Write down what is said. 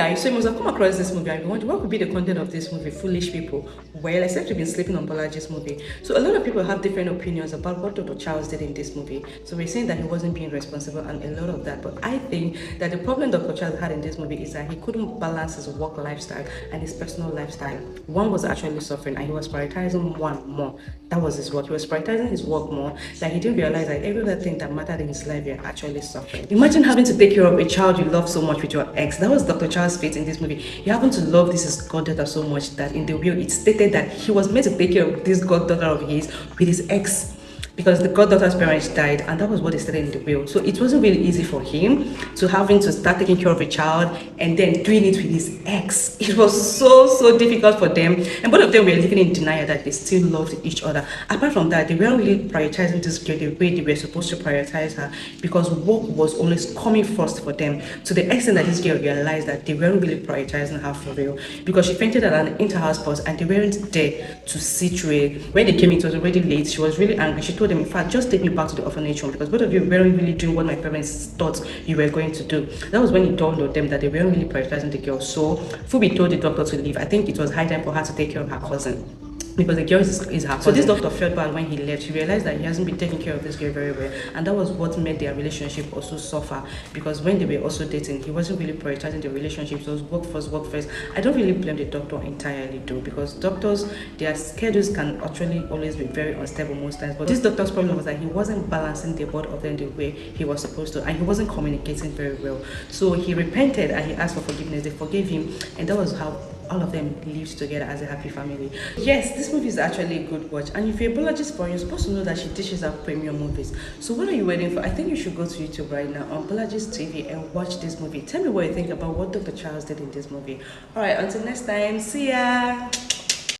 guys, so you must have come across this movie and you wonder what could be the content of this movie, foolish people. Well, I said you've been sleeping on Bolaji's movie. So a lot of people have different opinions about what Dr. Charles did in this movie. So we're saying that he wasn't being responsible and a lot of that. But I think that the problem Dr. Charles had in this movie is that he couldn't balance his work lifestyle and his personal lifestyle. One was actually suffering and he was prioritizing one more. That was his work. He was prioritizing his work more. Like he didn't realize that every other thing that mattered in his life you're actually suffering. Imagine having to take care of a child you love so much with your ex. That was Dr. Charles' fate in this movie. He happened to love this goddaughter so much that in the will it stated that he was meant to take care of this goddaughter of his with his ex, because the goddaughter's parents died and that was what is stated in the will. So it wasn't really easy for him to having to start taking care of a child and then doing it with his ex. It was so difficult for them, and both of them were living in denial that they still loved each other. Apart from that, they weren't really prioritizing this girl the way they were supposed to prioritize her, because work was always coming first for them, to the extent that this girl realized that they weren't really prioritizing her for real, because she fainted at an inter-house bus and they weren't there to see through it. When they came, it was already late. She was really angry. She told them, in fact, just take me back to the orphanage home, because both of you weren't really doing what my parents thought you were going to do. That was when it dawned on them that they weren't really prioritizing the girl. So Phoebe told the doctor to leave. I think it was high time for her to take care of her cousin, because the girl is her cousin. So this doctor felt bad when he left. He realized that he hasn't been taking care of this girl very well, and that was what made their relationship also suffer, because when they were also dating, he wasn't really prioritizing the relationship. So it was work first. I don't really blame the doctor entirely though, because doctors, their schedules can actually always be very unstable most times. But this doctor's problem was that he wasn't balancing the both of them the way he was supposed to, and he wasn't communicating very well. So he repented and he asked for forgiveness. They forgave him, and that was how all of them lived together as a happy family. Yes, this movie is actually a good watch, and if you're a Bolaji's fan, you're supposed to know that she dishes out premium movies. So what are you waiting for? I think you should go to YouTube right now on Bolaji's TV and watch this movie. Tell me what you think about what Dr. Charles did in this movie. Alright, until next time, see ya.